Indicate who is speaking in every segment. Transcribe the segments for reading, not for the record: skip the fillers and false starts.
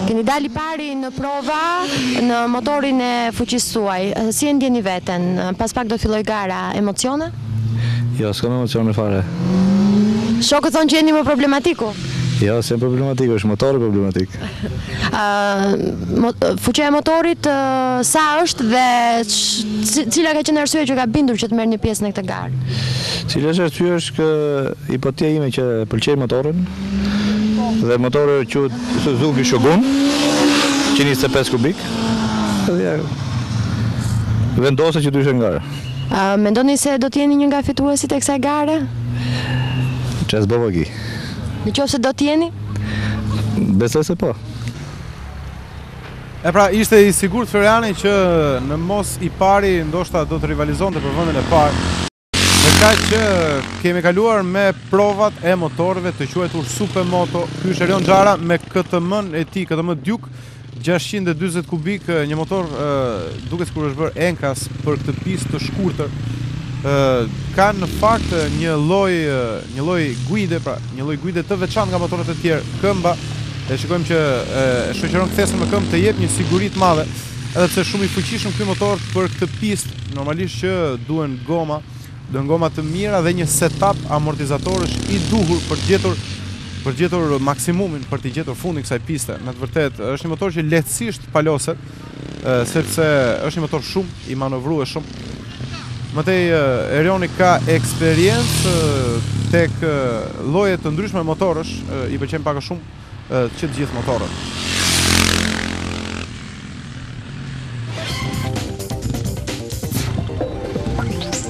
Speaker 1: Keni dali pari në prova në motorin e fuqisë suaj. Si e ndjeni veten? Pas pak do filloj gara, emocione?
Speaker 2: Jo, s'kam emocione fare.
Speaker 1: Shokët thonë që jeni më problematiku?
Speaker 2: Jo, s'em problematik, është motori problematik.
Speaker 1: Fuqia e motorit sa është dhe cila ka qenë arsye që ka bindur që të merrni pjesë në këtë garë?
Speaker 2: Cila është arsye është që hipotetia ime që pëlqej motorin dhe motori quhet Suzuki Shogun 125 kubik. Dhe vendosë që të ishte në garë.
Speaker 1: Mendoni se do t'jeni një nga fituesit e kësaj gare?
Speaker 2: Çes bovagi.
Speaker 1: Në qoftë se do t'jeni?
Speaker 2: Besoj se po.
Speaker 3: E pra, ishte i sigurt Floriani që në mos i pari ndoshta do të rivalizonte për vendin e parë. Dhe kaq që kemi kaluar me provat e motorëve të quajtur Supermoto. Ky është Erion Xhara me KTM-n e tij, KTM Duke 640 kubik, një motor duket sikur është bërë enkas për këtë pistë të shkurtër. Ka në fakt një lloj guide, pra një lloj guide të veçantë nga motorët e tjerë. Këmba e shikojmë që e shoqëron kthesën me këmbë të jep një siguri të madhe, edhe pse shumë i fuqishëm ky motor për këtë pistë, normalisht që duhen goma të mira dhe një setup amortizatorësh i duhur për gjetur maksimumin, për të gjetur fundin kësaj piste. Me të vërtetë është një motor që lehtësisht paloset, sepse është një motor shumë i manovrueshëm. Mëtej Erioni ka eksperiencë tek lloje të ndryshme motorësh, i pëlqen pak a shumë që të gjithë motorët.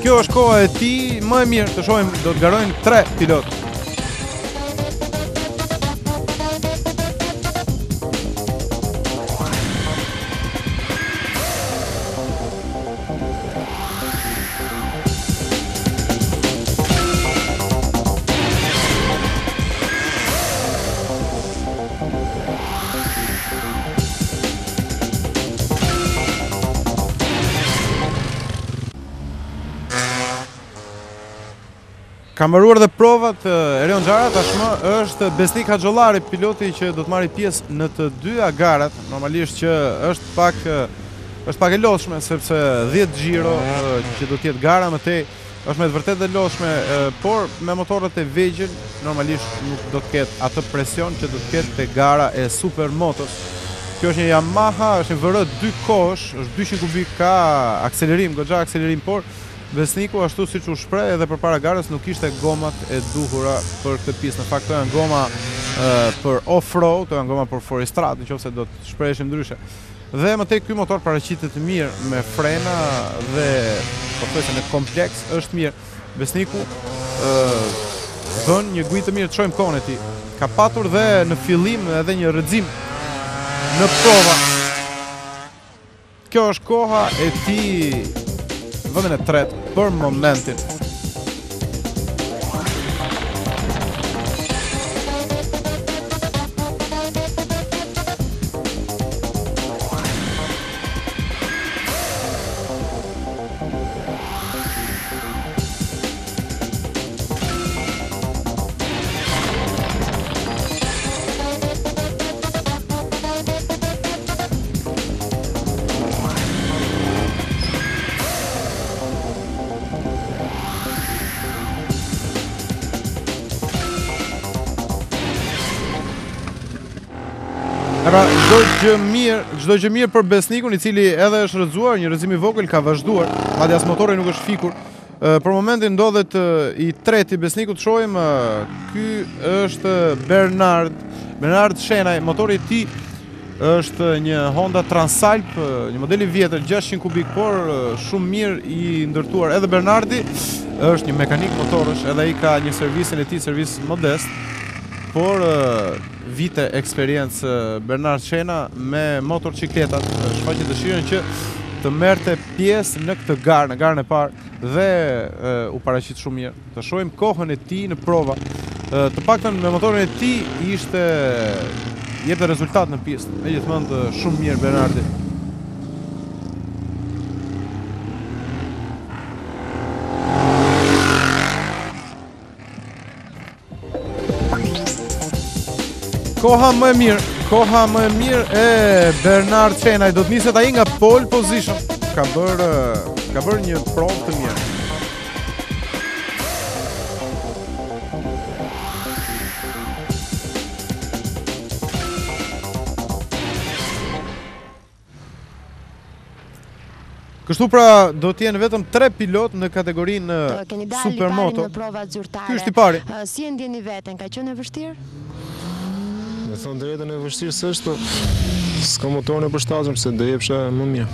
Speaker 3: Kjo është koha e tij më e mirë, të shohim do të garojnë 3 pilotë. Ka mbaruar dhe provat Erion Xhara, tashmë është Besnik Haxhollari, piloti që do të marrë pjesë në të dyja garat. Normalisht që është pak e lodhshme, sepse 10 xhiro që do të jetë gara më tej është me të vërtetë e lodhshme, por me motorët e vegjël normalisht nuk do të ketë atë presion që do të ketë te gara e Supermotos. Kjo është një Yamaha, është një VR 2 kosh, është 200 kubik, ka akselerim, goxha akselerim, por Besniku ashtu siç u shpreh edhe përpara garës nuk kishte gomat e duhura për këtë pistë. Në fakt këto janë goma për off-road, këto janë goma për forestrat, nëse do të shpreheshim ndryshe. Dhe më tej ky motor paraqitet mirë me frena dhe pothuajse në kompleks është mirë. Besniku bën një gujë të mirë, të shohim kohën e tij. Ka patur dhe në fillim edhe një rrëzim në prova. Kjo është koha e tij vendin e tretë për momentin. Pra, çdo gjë mirë për Besnikun, i cili edhe është rrëzuar, një rrëzim i vogël ka vazhduar, madje as motori nuk është fikur. Për momentin ndodhet i treti Besniku, të shohim, ky është Bernard Shenaj, motori i tij është një Honda Transalp, një model i vjetër, 600 kubik, por shumë mirë i ndërtuar. Edhe Bernardi është një mekanik motorësh, edhe ai ka një servisin e tij, servis modest, por vite eksperiencë Bernard Shena me motorcikletat, shfaqet dëshirën që të merrte pjesë në këtë garë, në garën e parë, dhe u paraqit shumë mirë. Të shohim kohën e tij në prova. Të paktën me motorin e tij jepte rezultat në pistë. Megjithatë shumë mirë Bernardi. Koha më e mirë koha më e mirë e Bernard Çenaj, do të niset ai nga pole position. Ka bërë një provë të mirë. Kështu pra do t'jenë vetëm 3 pilot në kategorinë Supermoto. Ky është i pari.
Speaker 1: Si e ndjeni veten? Ka qenë e vështirë?
Speaker 4: Me thonë drejtën e vështirë s'është, s'ka motorin e përshtatshëm se do jepsha më mirë.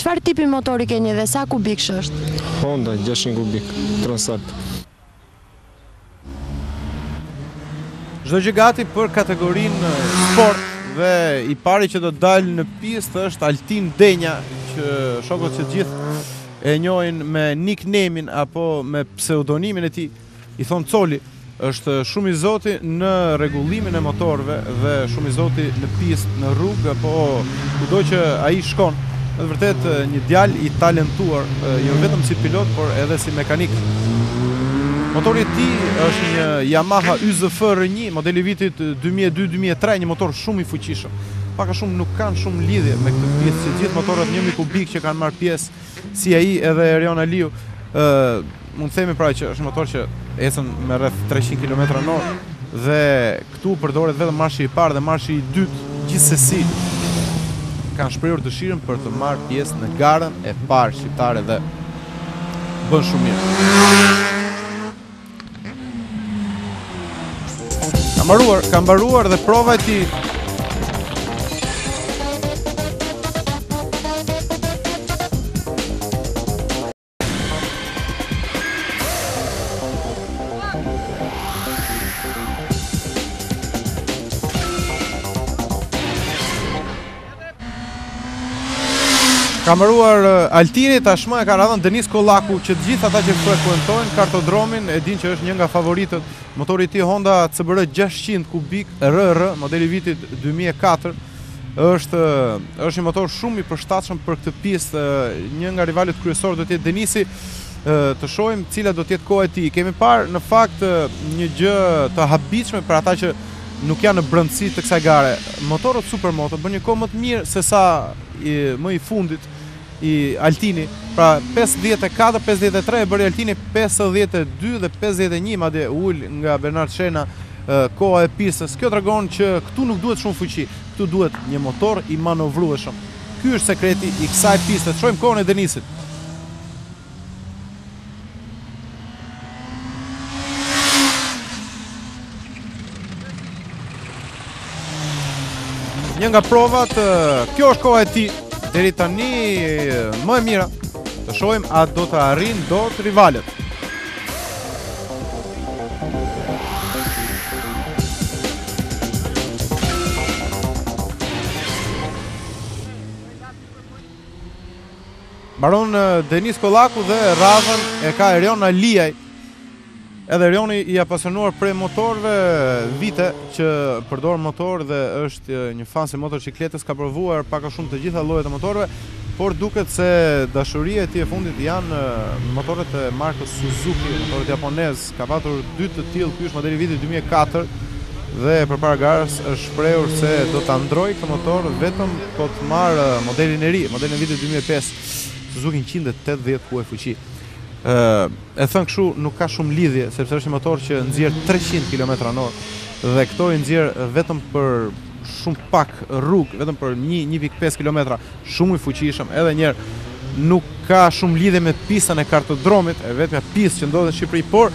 Speaker 1: Çfarë tipi motori keni dhe sa kubiksh është?
Speaker 4: Honda 600 kubik, Transalp.
Speaker 3: Çdo gjë gati për kategorinë sport dhe i pari që do dalë në pistë është Altin Denja, që shokët që gjithë e njohin me nickname-in apo me pseudonimin e tij, i thon Coli. Është shumë i zoti në rregullimin e motorëve dhe shumë i zoti në pistë, në rrugë apo kudo që ai shkon. Në të vërtetë një djalë i talentuar, jo vetëm si pilot, por edhe si mekanik. Motori i tij është një Yamaha YZF-R1, modeli vitit 2002-2003, një motor shumë i fuqishëm. Paka shumë nuk kanë shumë lidhje me këtë pjesë, që gjithë motorët 1000 kubik që kanë marrë pjesë, si ai edhe Erion Aliu, mund të themi pra që është një motor që ecën me rreth 300 km/h dhe këtu përdoret vetëm marshi i parë dhe marshi i dytë, gjithsesi kanë shprehur dëshirën për të marrë pjesë në garën e parë shqiptare dhe bën shumë mirë. Ka mbaruar dhe prova e tij. Ka mbaruar Altini, tashmë e ka radhën Denis Kollaku, që të gjithë ata që frekuentojnë kartodromin e din që është një nga favoritët. Motori i tij Honda CBR 600 kubik RR, modeli vitit 2004. Është një motor shumë i përshtatshëm për këtë pistë. Një nga rivalet kryesor do të jetë Denisi. Të shohim cila do të jetë koha e tij. Kemi parë në fakt një gjë të habitshme për ata që nuk janë në brendësi të kësaj gare. Motorët Supermoto bën një kohë më të mirë se sa më i fundit i Altini, pra 54-53 e bëri Altini 52 dhe 51, madje ul nga Bernard Çena koha e pistës. Kjo tregon që këtu nuk duhet shumë fuqi, këtu duhet një motor i manovrueshëm. Ky është sekreti i kësaj piste. Shohim kohën e Denisit. Një nga provat, kjo është koha e tij. Deri tani më e mira. Të shohim a do të arrin dot rivalet. Mbaron Denis Kollaku dhe radhën e ka Erion Aliaj. Edhe Erioni i apasionuar prej motorëve vite që përdor motor dhe është një fan si motocikletës, ka provuar pak a shumë të gjitha llojet e motorëve, por duket se dashuria e tij e fundit janë motorët e markës Suzuki, motorët japonez. Ka patur 2 të tillë, ky është modeli vitit 2004 dhe përpara garës është shprehur se do ta ndrojë këtë motor vetëm po të marrë modelin e ri, modelin e vitit 2005, Suzuki 180 kuaj fuqi. E thënë kështu nuk ka shumë lidhje, sepse është një motor që nxjerr 300 km/h dhe këto i nxjerr vetëm për shumë pak rrugë, vetëm për 1.5 km, shumë i fuqishëm. Edhe njerë nuk ka shumë lidhje me pistën e kartodromit, e vetmja pistë që ndodhet në Shqipëri, por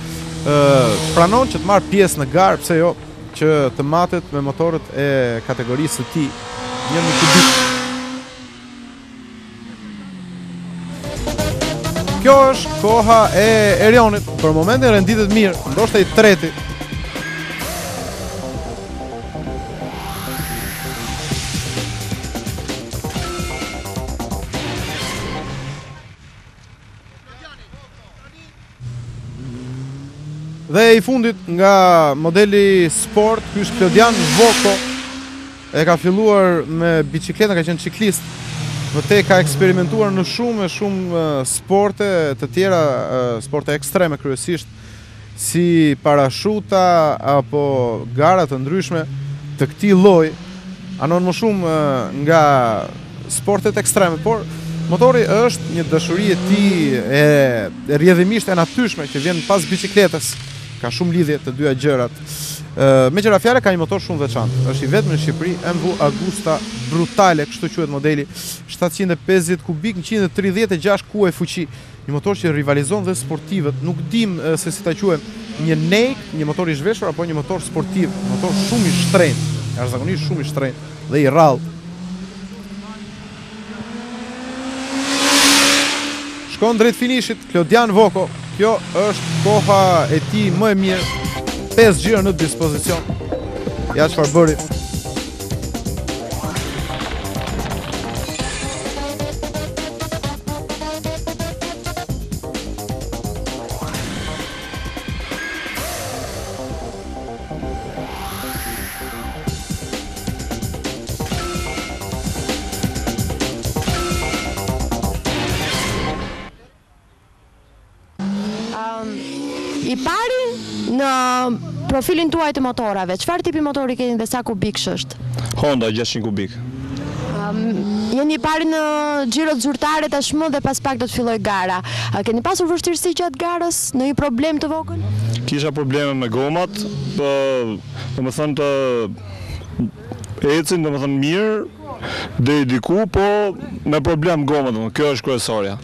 Speaker 3: pranon që të marrë pjesë në garë, pse jo, që të matet me motorët e kategorisë së tij, 1 kubik. Kjo është koha e Erionit, për momentin renditet mirë, ndoshta i treti. Dhe i fundit nga modeli sport, ky është Klodian Voko, e ka filluar me bicikletën, ka qenë ciklist. Vërtet ka eksperimentuar në shumë sporte të tjera, sporte ekstreme kryesisht, si parashuta apo gara të ndryshme të këtij lloji. anon më shumë nga sportet ekstreme, por motori është një dashuri e tij e rrjedhimisht e natyrshme që vjen pas biçikletës. Ka shumë lidhje të dyja gjërat. Me qëra fjale ka një motor shumë veçantë. Është i vetëm në Shqipëri, MV Agusta Brutale, kështu quhet modeli, 750 kubik, 136 kuaj fuqi. Një motor që rivalizon dhe sportivët, nuk dim se si ta quajmë, një nejk, një motor i zhveshur apo një motor sportiv, një motor shumë i shtrenjtë, jashtëzakonisht shumë i shtrenjtë dhe i rrallë. Shkon drejt finishit Klodian Voko. Kjo është koha e tij më e mirë. 5 gjira në dispozicion. Ja çfarë bëri.
Speaker 1: I pari në profilin tuaj të motorave, çfarë tipi motori keni dhe sa kubiksh është?
Speaker 5: Honda 600 kubik.
Speaker 1: Jeni i pari në xhirot zyrtare tashmë dhe pas pak do të filloj gara. A keni pasur vështirësi gjatë garës, në një problem të vogël?
Speaker 5: Kisha probleme me gomat, domethënë të ecin, domethënë mirë, deri diku, po me problem gomat, kjo është kryesorja.